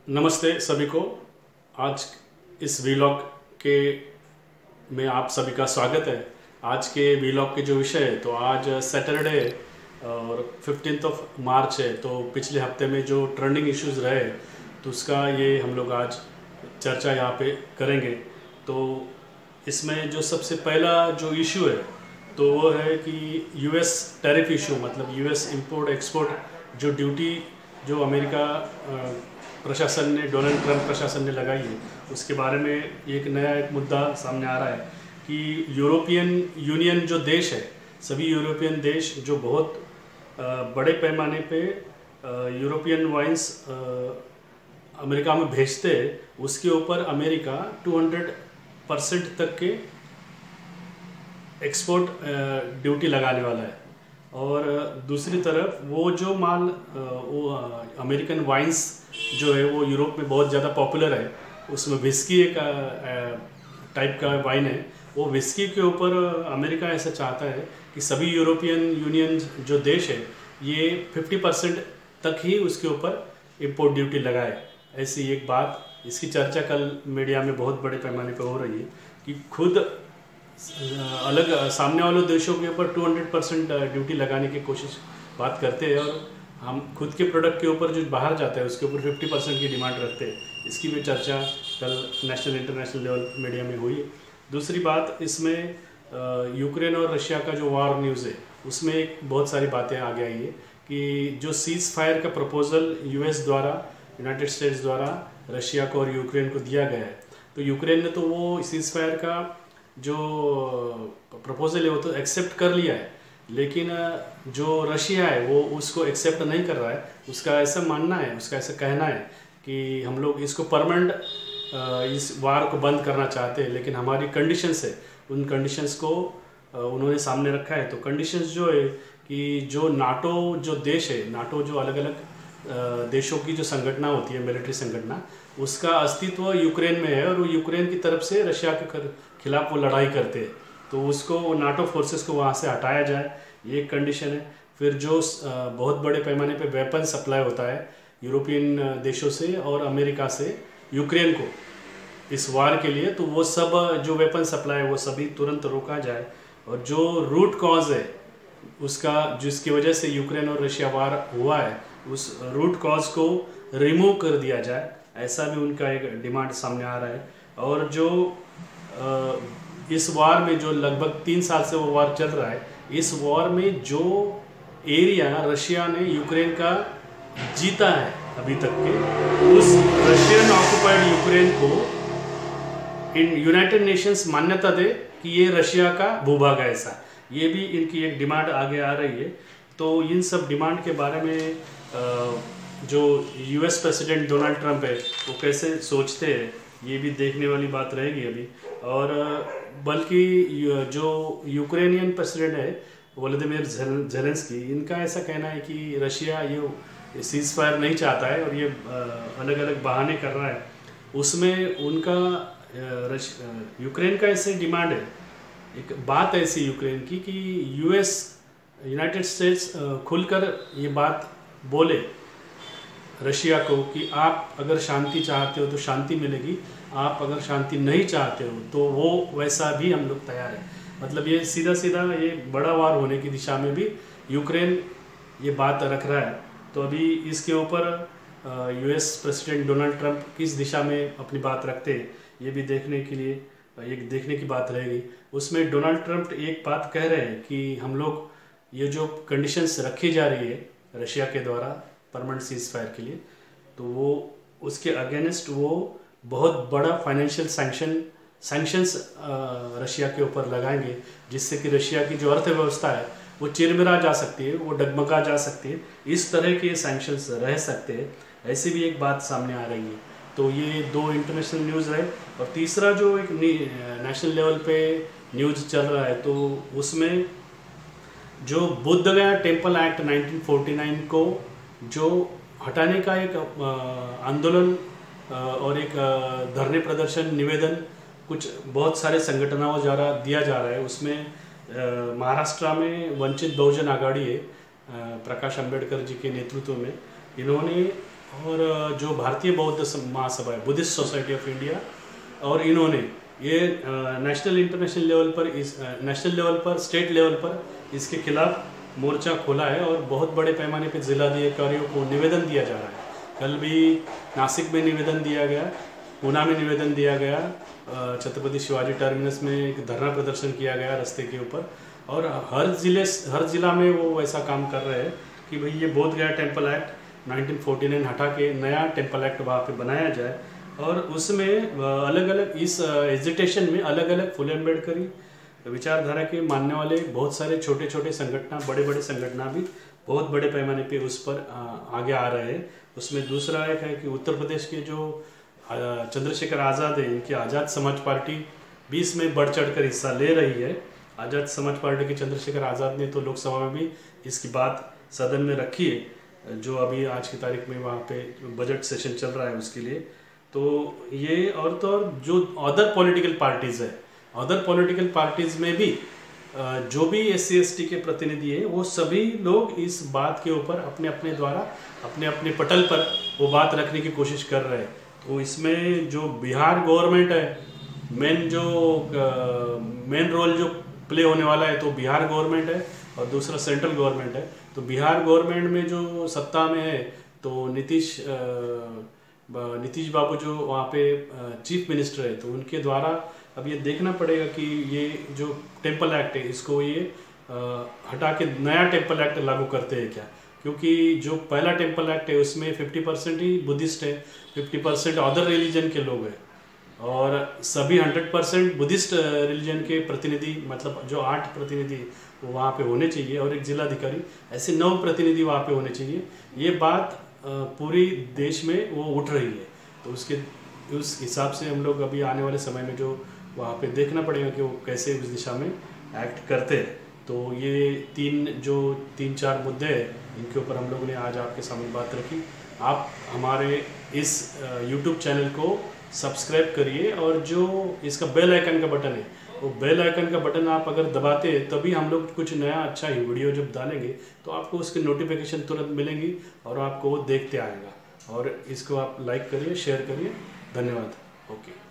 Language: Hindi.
नमस्ते सभी को। आज इस वीलॉग के में आप सभी का स्वागत है। आज के वीलॉग के जो विषय है, तो आज सैटरडे और 15 मार्च है। तो पिछले हफ्ते में जो ट्रेंडिंग इश्यूज रहे, तो उसका ये हम लोग आज चर्चा यहाँ पे करेंगे। तो इसमें जो सबसे पहला जो इशू है, तो वो है कि यूएस टैरिफ इशू, मतलब यूएस इंपोर्ट एक्सपोर्ट जो ड्यूटी जो अमेरिका प्रशासन ने, डोनाल्ड ट्रंप प्रशासन ने लगाई है, उसके बारे में एक नया मुद्दा सामने आ रहा है कि यूरोपियन यूनियन जो देश है, सभी यूरोपियन देश जो बहुत बड़े पैमाने पे यूरोपियन वाइन्स अमेरिका में भेजते हैं, उसके ऊपर अमेरिका 200% तक के एक्सपोर्ट ड्यूटी लगाने वाला है। और दूसरी तरफ वो जो माल वो अमेरिकन वाइन्स जो है वो यूरोप में बहुत ज़्यादा पॉपुलर है। उसमें विस्की एक टाइप का वाइन है। वो विस्की के ऊपर अमेरिका ऐसा चाहता है कि सभी यूरोपियन यूनियन जो देश है, ये 50% तक ही उसके ऊपर इम्पोर्ट ड्यूटी लगाए। ऐसी एक बात, इसकी चर्चा कल मीडिया में बहुत बड़े पैमाने पर हो रही है कि खुद अलग सामने वाले देशों के ऊपर 200% ड्यूटी लगाने की कोशिश बात करते हैं, और हम खुद के प्रोडक्ट के ऊपर जो बाहर जाता है उसके ऊपर 50% की डिमांड रखते हैं। इसकी भी चर्चा कल नेशनल इंटरनेशनल लेवल मीडिया में हुई है। दूसरी बात, इसमें यूक्रेन और रशिया का जो वार न्यूज़ है, उसमें एक बहुत सारी बातें आगे आई है कि जो सीज़ फायर का प्रपोजल यूएस द्वारा, यूनाइटेड स्टेट्स द्वारा रशिया को और यूक्रेन को दिया गया है, तो यूक्रेन ने तो वो सीज़ फायर का जो प्रपोजल है वो तो एक्सेप्ट कर लिया है, लेकिन जो रशिया है वो उसको एक्सेप्ट नहीं कर रहा है। उसका ऐसा मानना है, उसका ऐसा कहना है कि हम लोग इसको परमानेंट इस वार को बंद करना चाहते हैं, लेकिन हमारी कंडीशंस है, उन कंडीशंस को उन्होंने सामने रखा है। तो कंडीशंस जो है कि जो नाटो जो देश है, नाटो जो अलग अलग देशों की जो संगठना होती है, मिलिट्री संगठना, उसका अस्तित्व यूक्रेन में है और वो यूक्रेन की तरफ से रशिया के खिलाफ वो लड़ाई करते हैं, तो उसको नाटो फोर्सेस को वहाँ से हटाया जाए, ये एक कंडीशन है। फिर जो बहुत बड़े पैमाने पे वेपन सप्लाई होता है यूरोपियन देशों से और अमेरिका से यूक्रेन को इस वार के लिए, तो वो सब जो वेपन सप्लाई है वो सभी तुरंत रोका जाए, और जो रूट कॉज है उसका, जिसकी वजह से यूक्रेन और रशिया वार हुआ है, उस रूट कॉज को रिमूव कर दिया जाए। ऐसा भी उनका एक डिमांड सामने आ रहा है। और जो इस वार में जो लगभग 3 साल से वो वार चल रहा है, इस वार में जो एरिया रशिया ने यूक्रेन का जीता है अभी तक के, उस रशियन ऑक्युपाइड यूक्रेन को इन यूनाइटेड नेशंस मान्यता दे कि ये रशिया का भूभाग है। ऐसा ये भी इनकी एक डिमांड आगे आ रही है। तो इन सब डिमांड के बारे में जो यूएस प्रेसिडेंट डोनाल्ड ट्रंप है वो कैसे सोचते हैं, ये भी देखने वाली बात रहेगी अभी। और बल्कि जो यूक्रेनियन प्रेसिडेंट है वोलोदिमीर ज़ेलेंस्की, इनका ऐसा कहना है कि रशिया ये सीज़ फायर नहीं चाहता है और ये अलग अलग बहाने कर रहा है। उसमें उनका यूक्रेन का ऐसे डिमांड है, एक बात ऐसी यूक्रेन की कि यूएस, यूनाइटेड स्टेट्स खुलकर ये बात बोले रशिया को कि आप अगर शांति चाहते हो तो शांति मिलेगी, आप अगर शांति नहीं चाहते हो तो वो वैसा भी हम लोग तैयार हैं। मतलब ये सीधा सीधा ये बड़ा वार होने की दिशा में भी यूक्रेन ये बात रख रहा है। तो अभी इसके ऊपर यूएस प्रेसिडेंट डोनाल्ड ट्रंप किस दिशा में अपनी बात रखते हैं, ये भी देखने के लिए एक देखने की बात रहेगी। उसमें डोनाल्ड ट्रंप एक बात कह रहे हैं कि हम लोग ये जो कंडीशंस रखी जा रही है रशिया के द्वारा परमानेंट सीज फायर के लिए, तो वो उसके अगेंस्ट वो बहुत बड़ा फाइनेंशियल सैंक्शंस रशिया के ऊपर लगाएंगे, जिससे कि रशिया की जो अर्थव्यवस्था है वो चिरमिरा जा सकती है, वो डगमगा जा सकती है। इस तरह के सैंक्शंस रह सकते हैं, ऐसी भी एक बात सामने आ रही है। तो ये 2 इंटरनेशनल न्यूज़ है। और तीसरा जो एक नेशनल लेवल पे न्यूज़ चल रहा है, तो उसमें जो बुद्ध गया टेम्पल एक्ट 1949 को जो हटाने का एक आंदोलन और एक धरने प्रदर्शन निवेदन कुछ बहुत सारे संगठनों द्वारा दिया जा रहा है। उसमें महाराष्ट्र में वंचित बहुजन आघाड़ी है, प्रकाश अंबेडकर जी के नेतृत्व में, इन्होंने और जो भारतीय बौद्ध महासभा है, बुद्धिस्ट सोसाइटी ऑफ इंडिया, और इन्होंने ये नेशनल इंटरनेशनल लेवल पर, इस नेशनल लेवल पर, स्टेट लेवल पर इसके खिलाफ मोर्चा खोला है और बहुत बड़े पैमाने पर जिलाधिकारियों को निवेदन दिया जा रहा है। कल भी नासिक में निवेदन दिया गया, पूना में निवेदन दिया गया, छत्रपति शिवाजी टर्मिनस में एक धरना प्रदर्शन किया गया रास्ते के ऊपर, और हर जिला में वो ऐसा काम कर रहे हैं कि भाई ये बोध गया टेम्पल एक्ट 1949 हटा के नया टेम्पल एक्ट वहाँ पे बनाया जाए, और उसमें अलग अलग इस एजिटेशन में अलग अलग फुले अम्बेडकरी विचारधारा के मानने वाले बहुत सारे छोटे छोटे संगठन, बड़े बड़े संगठन भी बहुत बड़े पैमाने पे उस पर आगे आ रहे हैं। उसमें दूसरा एक है कि उत्तर प्रदेश के जो चंद्रशेखर आज़ाद है, इनकी आज़ाद समाज पार्टी भी इसमें बढ़ चढ़ कर हिस्सा ले रही है। आज़ाद समाज पार्टी के चंद्रशेखर आज़ाद ने तो लोकसभा में भी इसकी बात सदन में रखी है, जो अभी आज की तारीख में वहाँ पे बजट सेशन चल रहा है उसके लिए। तो ये और तो और जो अदर पॉलिटिकल पार्टीज़ है, अदर पॉलिटिकल पार्टीज़ में भी जो भी SC/ST के प्रतिनिधि है, वो सभी लोग इस बात के ऊपर अपने अपने द्वारा अपने अपने पटल पर वो बात रखने की कोशिश कर रहे हैं। तो इसमें जो बिहार गवर्नमेंट है, मेन रोल जो प्ले होने वाला है, तो बिहार गवर्नमेंट है और दूसरा सेंट्रल गवर्नमेंट है। तो बिहार गवर्नमेंट में जो सत्ता में है, तो नीतीश बाबू जो वहाँ पे चीफ मिनिस्टर है, तो उनके द्वारा अब ये देखना पड़ेगा कि ये जो टेम्पल एक्ट है, इसको ये हटा के नया टेम्पल एक्ट लागू करते हैं क्या, क्योंकि जो पहला टेम्पल एक्ट है उसमें 50% ही बुद्धिस्ट है, 50% अदर रिलीजन के लोग हैं, और सभी 100% बुद्धिस्ट रिलीजन के प्रतिनिधि, मतलब जो 8 प्रतिनिधि वो वहाँ पे होने चाहिए और एक जिलाधिकारी, ऐसे 9 प्रतिनिधि वहाँ पे होने चाहिए। ये बात पूरी देश में वो उठ रही है। तो उस हिसाब से हम लोग अभी आने वाले समय में जो वहाँ पे देखना पड़ेगा कि वो कैसे उस दिशा में एक्ट करते हैं। तो ये 3-4 मुद्दे हैं, इनके ऊपर हम लोगों ने आज आपके सामने बात रखी। आप हमारे इस YouTube चैनल को सब्सक्राइब करिए, और जो इसका बेल आइकन का बटन है, वो बेल आइकन का बटन आप अगर दबाते हैं तभी हम लोग कुछ नया अच्छा ही वीडियो जब डालेंगे तो आपको उसकी नोटिफिकेशन तुरंत मिलेंगी और आपको वो देखते आएगा। और इसको आप लाइक करिए, शेयर करिए। धन्यवाद। ओके।